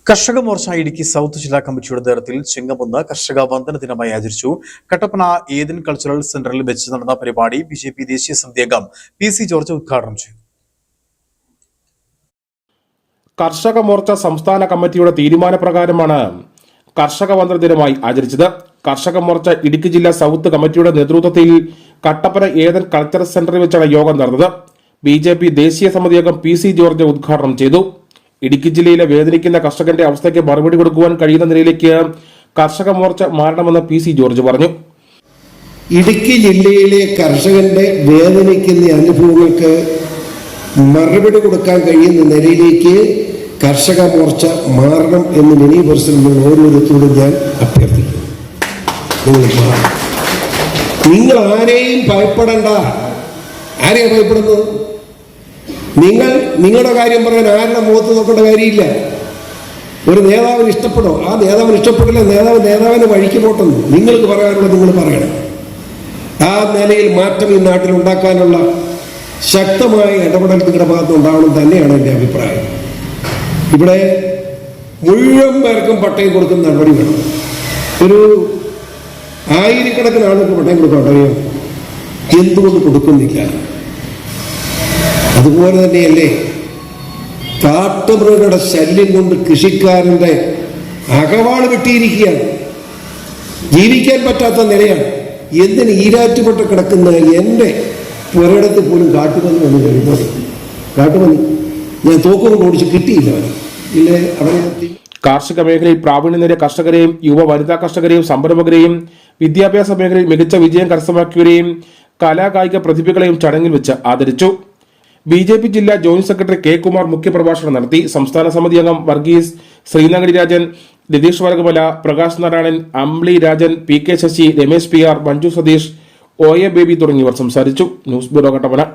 കർഷക മോർച്ച ഇടുക്കി സൗത്ത് ജില്ലാ കമ്മിറ്റിയുടെ നേതൃത്വത്തിൽ ചിങ്ങമൊന്ന് കർഷക വന്ദന ദിനമായി ആചരിച്ചു. കട്ടപ്പന ഏദൻ കൾച്ചറൽ സെന്ററിൽ വെച്ച് നടന്ന പരിപാടി ബിജെപി ദേശീയ സമിതി അംഗം പി.സി. ജോർജ് ഉദ്ഘാടനം ചെയ്തു. കർഷക മോർച്ച സംസ്ഥാന കമ്മിറ്റിയുടെ തീരുമാനപ്രകാരമാണ് കർഷക വന്ദന ദിനമായി ആചരിച്ചത്. കർഷക മോർച്ച ഇടുക്കി ജില്ലാ സൗത്ത് കമ്മിറ്റിയുടെ നേതൃത്വത്തിൽ കട്ടപ്പന ഏദൻ കൾച്ചറൽ സെന്ററിൽ വെച്ചാണ് യോഗം നടന്നത്. ബിജെപി ദേശീയ സമിതി അംഗം പി.സി. ജോർജ് ഉദ്ഘാടനം ചെയ്തു. ഇടുക്കി ജില്ലയിലെ വേദനിക്കുന്ന കർഷകന്റെ അവസ്ഥയ്ക്ക് മറുപടി കൊടുക്കുവാൻ കഴിയുന്ന നിലയിലേക്ക് കർഷക മോർച്ച മാറണമെന്ന് പി.സി. ജോർജ് പറഞ്ഞു. ഇടുക്കി ജില്ലയിലെ കർഷകന്റെ വേദനിക്കുന്ന അനുഭവങ്ങൾക്ക് മറുപടി കൊടുക്കാൻ കഴിയുന്ന നിലയിലേക്ക് കർഷക മോർച്ച മാറണം എന്ന് മിനി പ്രസിഡന്റ് ഓരോരുത്തരോടും ഞാൻ അഭ്യർത്ഥിക്കുന്നു. നിങ്ങൾ ആരെയും ഭയപ്പെടണ്ട. ആരെയാ ഭയപ്പെടുന്നത്? നിങ്ങളുടെ കാര്യം പറയാൻ ആരുടെ മുഖത്ത് നോക്കേണ്ട കാര്യമില്ല. ഒരു നേതാവിന് ഇഷ്ടപ്പെടോ? ആ നേതാവിന് ഇഷ്ടപ്പെടില്ല, നേതാവിനെ വഴിക്ക് പോട്ടെന്ന് നിങ്ങൾക്ക് പറയാനുള്ളത് നിങ്ങൾ പറയണം. ആ നിലയിൽ മാറ്റം ഈ നാട്ടിൽ ഉണ്ടാക്കാനുള്ള ശക്തമായ ഇടപെടൽ നിങ്ങളുടെ ഭാഗത്ത് ഉണ്ടാവണം തന്നെയാണ് എൻ്റെ അഭിപ്രായം. ഇവിടെ മുഴുവൻ പേർക്കും പട്ടയം കൊടുക്കുന്ന നടപടി വേണം. ഒരു ആയിരക്കണക്കിന് ആളുകൾക്ക് പട്ടയം കൊടുക്കാൻ അറിയാം. എന്തുകൊണ്ട് കൊടുക്കുന്നില്ല? അതുപോലെ തന്നെയല്ലേ കാട്ടുമൃഗങ്ങളുടെ ശല്യം കൊണ്ട് കൃഷിക്കാരന്റെ അകവാള് വെട്ടിയിരിക്കുകയാണ്. ജീവിക്കാൻ പറ്റാത്ത നിലയാണ്. എന്തിന് ഈരാറ്റുപെട്ട് കിടക്കുന്ന എൻ്റെ പുരയിടത്ത് പോലും കാട്ടുപന്നി വന്ന് കഴിയുമ്പോൾ കാട്ടുപന്നി ഞാൻ തോക്കൊന്നും ഓടിച്ച് കിട്ടിയില്ല. ഇല്ലേ അവരെ കാർഷിക മേഖലയിൽ പ്രാവീണ്യം നേടിയ കർഷകരെയും യുവ വനിതാ കർഷകരെയും സംരംഭകരെയും വിദ്യാഭ്യാസ മേഖലയിൽ മികച്ച വിജയം കരസ്ഥമാക്കിയവരെയും കലാകായിക പ്രതിഭകളെയും ചടങ്ങിൽ വെച്ച് ആദരിച്ചു. ബിജെപി ജില്ലാ ജോയിന്റ് സെക്രട്ടറി കെ കുമാർ മുഖ്യപ്രഭാഷണം നടത്തി. സംസ്ഥാന സമിതി അംഗം Varghese, Sreenagari Rajan, Ratheesh വർഗമല, Prakash Narayanan, Ambli Rajan, P K. Sasi, Ramesh PR., Manju Satheesh, ഒ.എ. Baby തുടങ്ങിയവർ സംസാരിച്ചു. News bureau Kattappana.